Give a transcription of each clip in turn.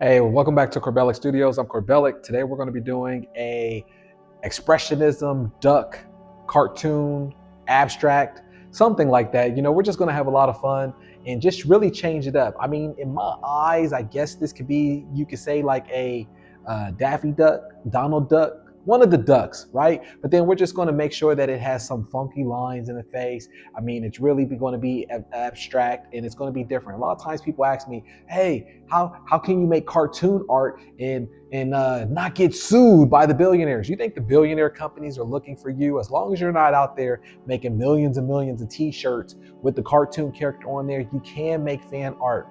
Hey, welcome back to Corbellic Studios. I'm Corbellic. Today we're going to be doing a expressionism duck cartoon abstract, something like that. We're just going to have a lot of fun and just really change it up. I mean, in my eyes, I guess this could be, you could say, like a Daffy Duck, Donald Duck, one of the ducks, right? But then we're just going to make sure that it has some funky lines in the face. I mean, it's really going to be abstract and it's going to be different. A lot of times people ask me, hey, how can you make cartoon art and not get sued by the billionaires? You think the billionaire companies are looking for you? As long as you're not out there making millions and millions of t-shirts with the cartoon character on there, you can make fan art.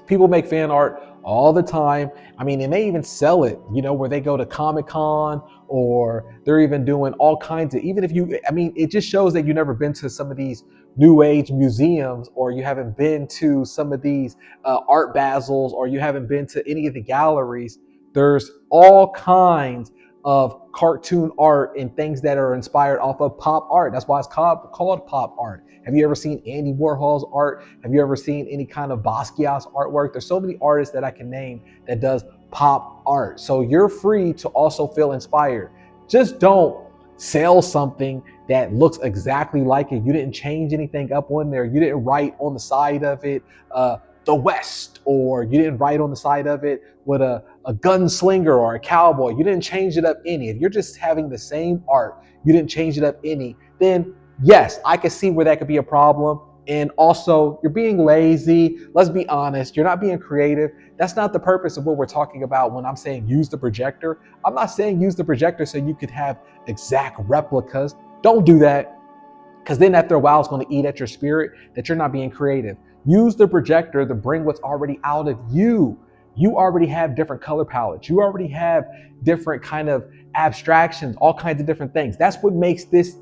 People make fan art all the time. I mean, and they even sell it, where they go to Comic-Con, or they're even doing all kinds of, even if you, I mean, it just shows that you've never been to some of these new age museums, or you haven't been to some of these art basels, or you haven't been to any of the galleries. There's all kinds of cartoon art and things that are inspired off of pop art. That's why it's called pop art. Have you ever seen Andy Warhol's art? Have you ever seen any kind of Basquiat's artwork? There's so many artists that I can name that does pop art. So you're free to also feel inspired. Just don't sell something that looks exactly like it. You didn't change anything up on there. You didn't write on the side of it, the West, or you didn't write on the side of it with a gunslinger or a cowboy. You didn't change it up any. If you're just having the same art, you didn't change it up any, then yes, I can see where that could be a problem. And also, you're being lazy. Let's be honest, you're not being creative. That's not the purpose of what we're talking about when I'm saying use the projector. I'm not saying use the projector so you could have exact replicas. Don't do that, because then after a while, it's going to eat at your spirit that you're not being creative. Use the projector to bring what's already out of you. You already have different color palettes. You already have different kind of abstractions, all kinds of different things. That's what makes this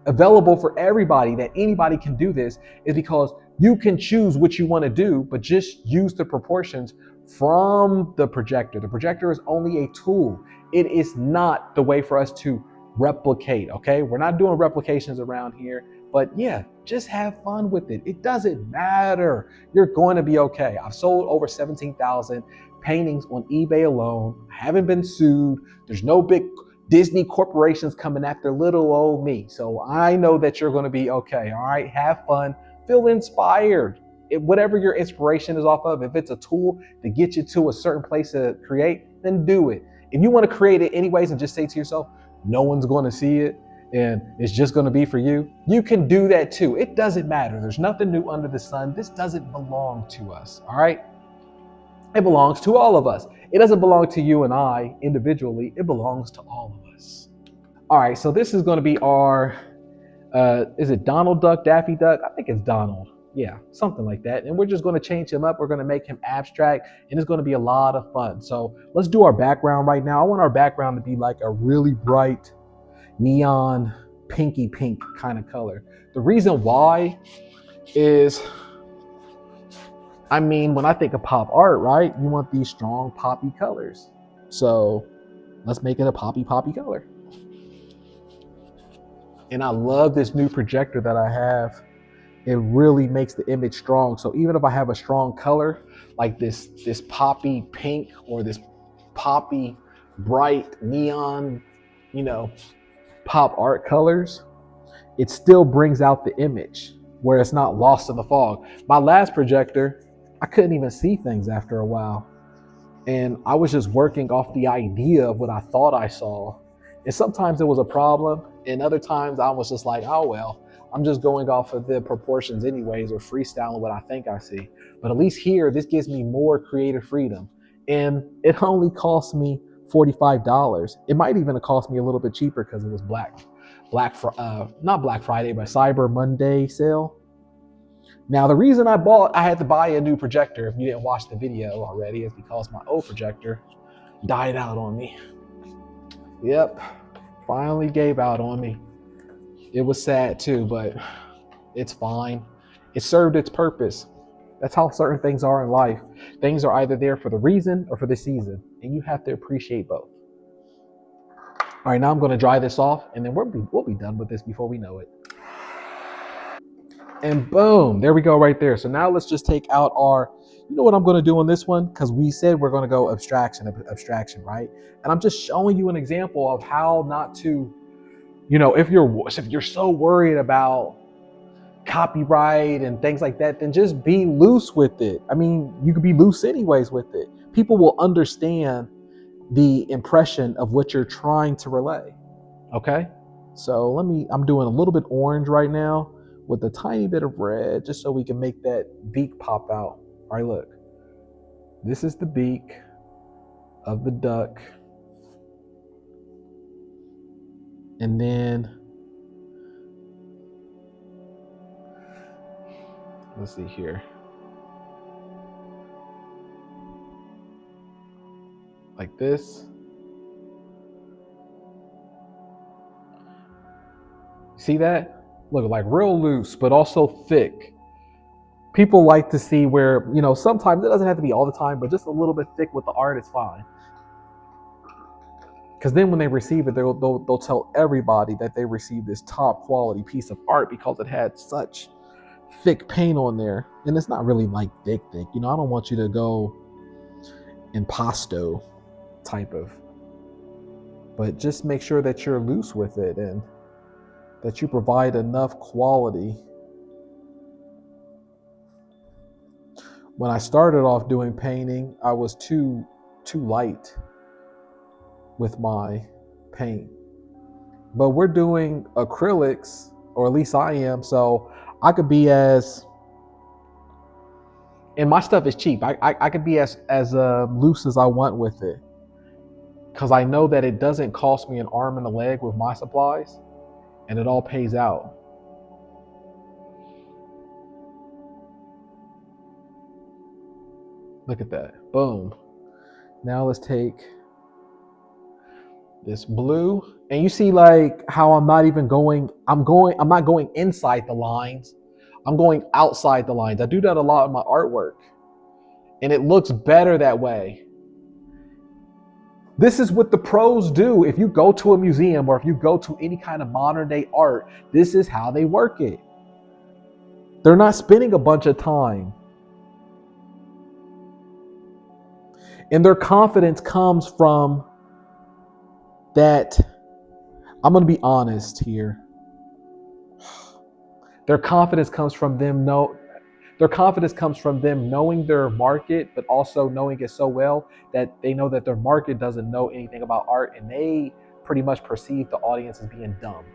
available for everybody, that anybody can do this, is because you can choose what you want to do, but just use the proportions from the projector. The projector is only a tool. It is not the way for us to replicate, okay? We're not doing replications around here, but yeah, just have fun with it. It doesn't matter. You're going to be okay. I've sold over 17,000 paintings on eBay alone. I haven't been sued. There's no big Disney corporations coming after little old me. So I know that you're going to be okay. All right. Have fun. Feel inspired. Whatever your inspiration is off of, if it's a tool to get you to a certain place to create, then do it. If you want to create it anyways and just say to yourself, no one's going to see it and it's just going to be for you, you can do that too. It doesn't matter. There's nothing new under the sun. This doesn't belong to us. All right. It belongs to all of us. It doesn't belong to you and I individually. It belongs to all of us. All right, so this is going to be our, is it Donald Duck, Daffy Duck? I think it's Donald. Yeah, something like that. And we're just going to change him up. We're going to make him abstract, and it's going to be a lot of fun. So let's do our background right now. I want our background to be like a really bright, neon, pinky pink kind of color. The reason why is, I mean, when I think of pop art, right, you want these strong poppy colors. So let's make it a poppy color. And I love this new projector that I have. It really makes the image strong. So even if I have a strong color, like this poppy pink or this poppy bright neon, pop art colors, it still brings out the image where it's not lost in the fog. My last projector, I couldn't even see things after a while. And I was just working off the idea of what I thought I saw. And sometimes it was a problem. And other times I was just like, oh, well, I'm just going off of the proportions anyways, or freestyling what I think I see. But at least here, this gives me more creative freedom. And it only cost me $45. It might even have cost me a little bit cheaper because it was not Black Friday, but Cyber Monday sale. Now, the reason I had to buy a new projector, if you didn't watch the video already, is because my old projector died out on me. Yep, finally gave out on me. It was sad too, but it's fine. It served its purpose. That's how certain things are in life. Things are either there for the reason or for the season, and you have to appreciate both. All right, now I'm going to dry this off, and then we'll be done with this before we know it. And boom, there we go right there. So now let's just take out our, You know what I'm going to do on this one? Because we said we're going to go abstraction, right? And I'm just showing you an example of how not to, if you're so worried about copyright and things like that, then just be loose with it. I mean, you could be loose anyways with it. People will understand the impression of what you're trying to relay. Okay? So I'm doing a little bit orange right now with a tiny bit of red just so we can make that beak pop out. All right, look. This is the beak of the duck. And then, let's see here. Like this. See that? Look, like real loose, but also thick. People like to see where, sometimes it doesn't have to be all the time, but just a little bit thick with the art is fine. Because then when they receive it, they'll tell everybody that they received this top quality piece of art because it had such thick paint on there. And it's not really like thick. I don't want you to go impasto type of, but just make sure that you're loose with it and that you provide enough quality. When I started off doing painting, I was too light with my paint. But we're doing acrylics, or at least I am, so I could be and my stuff is cheap. I could be as loose as I want with it, because I know that it doesn't cost me an arm and a leg with my supplies, and it all pays out. Look at that. Boom. Now let's take this blue, and you see like how I'm not going inside the lines. I'm going outside the lines. I do that a lot in my artwork, and it looks better that way. This is what the pros do. If you go to a museum or if you go to any kind of modern day art, this is how they work it. They're not spending a bunch of time. And their confidence comes from that. I'm going to be honest here. Their confidence comes from them knowing their market, but also knowing it so well that they know that their market doesn't know anything about art, and they pretty much perceive the audience as being dumb.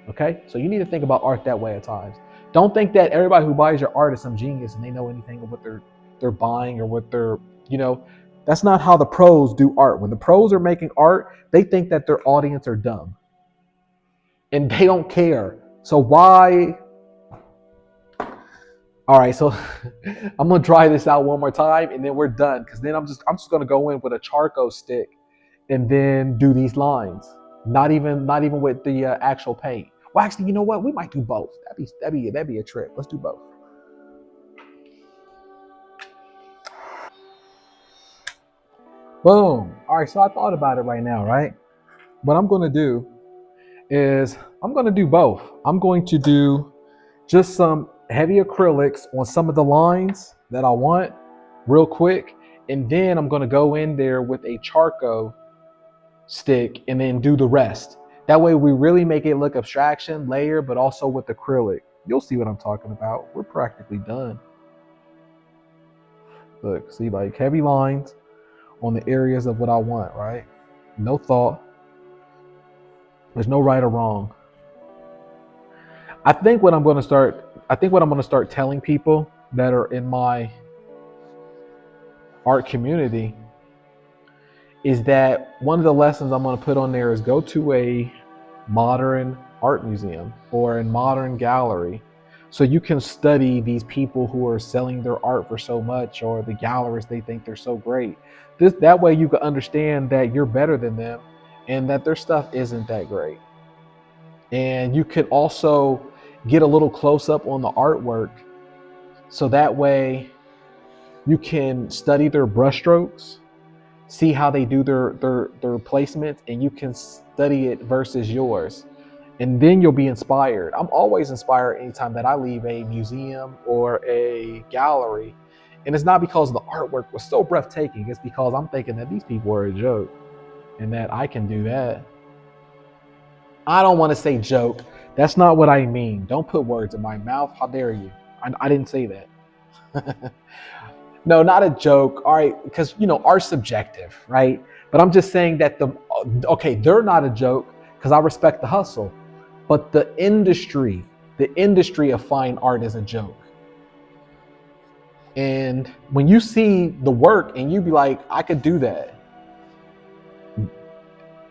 Okay? So you need to think about art that way at times. Don't think that everybody who buys your art is some genius and they know anything of what they're buying or what they're, that's not how the pros do art. When the pros are making art, they think that their audience are dumb. And they don't care. So why? All right, so I'm gonna try this out one more time and then we're done. Because then I'm just gonna go in with a charcoal stick and then do these lines. Not even with the actual paint. Well, actually, you know what? We might do both. That'd be a trip. Let's do both. Boom. All right, so I thought about it right now, right? What I'm gonna do is I'm gonna do both. I'm going to do just some heavy acrylics on some of the lines that I want real quick. And then I'm gonna go in there with a charcoal stick and then do the rest. That way we really make it look abstraction, layer, but also with acrylic. You'll see what I'm talking about. We're practically done. Look, see, like heavy lines on the areas of what I want, right? No thought. There's no right or wrong. I think what I'm going to start telling people that are in my art community is that one of the lessons I'm going to put on there is go to a modern art museum or a modern gallery so you can study these people who are selling their art for so much, or the galleries they think they're so great. That way you can understand that you're better than them and that their stuff isn't that great. And you could also get a little close up on the artwork so that way you can study their brushstrokes, see how they do their placements, and you can study it versus yours. And then you'll be inspired. I'm always inspired anytime that I leave a museum or a gallery And it's not because the artwork was so breathtaking. It's because I'm thinking that these people are a joke and that I can do that. I don't want to say joke. That's not what I mean. Don't put words in my mouth. How dare you? I didn't say that. No, not a joke. All right, because art's subjective, right? But I'm just saying that they're not a joke because I respect the hustle. But the industry of fine art is a joke. And when you see the work and you be like, I could do that.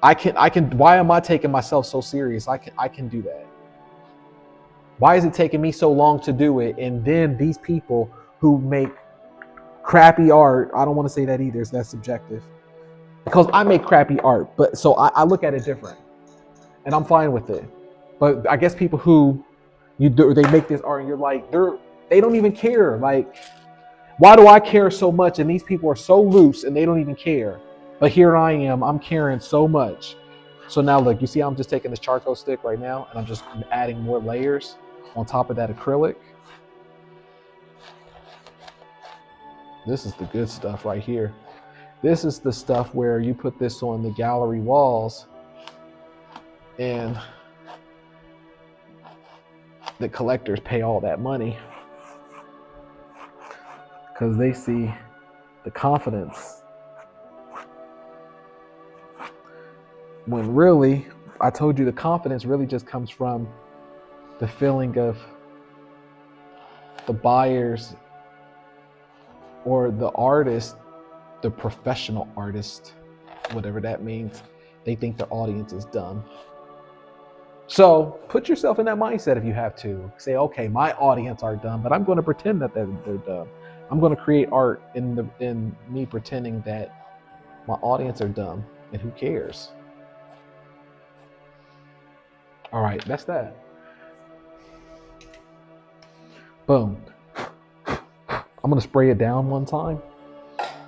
I can, why am I taking myself so serious? I can do that. Why is it taking me so long to do it? And then these people who make crappy art, I don't want to say that either, that's subjective. Because I make crappy art, but so I look at it different. And I'm fine with it. But I guess people who they make this art and you're like, they don't even care. Like, why do I care so much? And these people are so loose and they don't even care. But here I am, I'm caring so much. So now look, you see I'm just taking this charcoal stick right now and I'm just adding more layers on top of that acrylic. This is the good stuff right here. This is the stuff where you put this on the gallery walls and the collectors pay all that money because they see the confidence. When really, I told you the confidence really just comes from the feeling of the buyers or the artist, the professional artist, whatever that means. They think their audience is dumb. So put yourself in that mindset if you have to. Say, okay, my audience are dumb, but I'm going to pretend that they're dumb. I'm going to create art in me pretending that my audience are dumb, and who cares? All right, that's that. Boom. I'm going to spray it down one time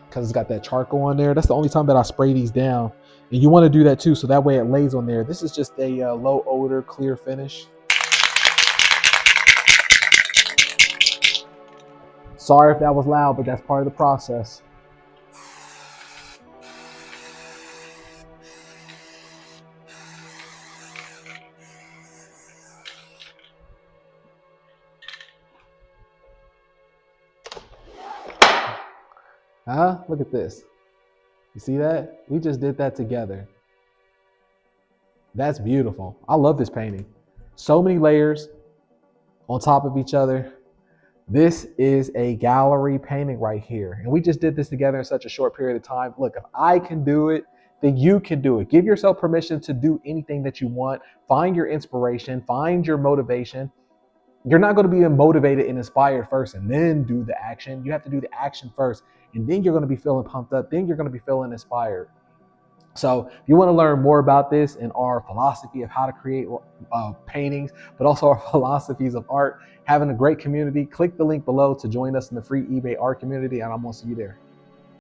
because it's got that charcoal on there. That's the only time that I spray these down. And you want to do that too, so that way it lays on there. This is just a low odor, clear finish. Sorry if that was loud, but that's part of the process. Huh? Look at this. You see that? We just did that together. That's beautiful. I love this painting. So many layers on top of each other. This is a gallery painting right here. And we just did this together in such a short period of time. Look, if I can do it, then you can do it. Give yourself permission to do anything that you want. Find your inspiration, find your motivation. You're not going to be motivated and inspired first and then do the action. You have to do the action first, and then you're going to be feeling pumped up. Then you're going to be feeling inspired. So if you want to learn more about this and our philosophy of how to create paintings, but also our philosophies of art, having a great community, click the link below to join us in the free eBay art community, and I'm going to see you there.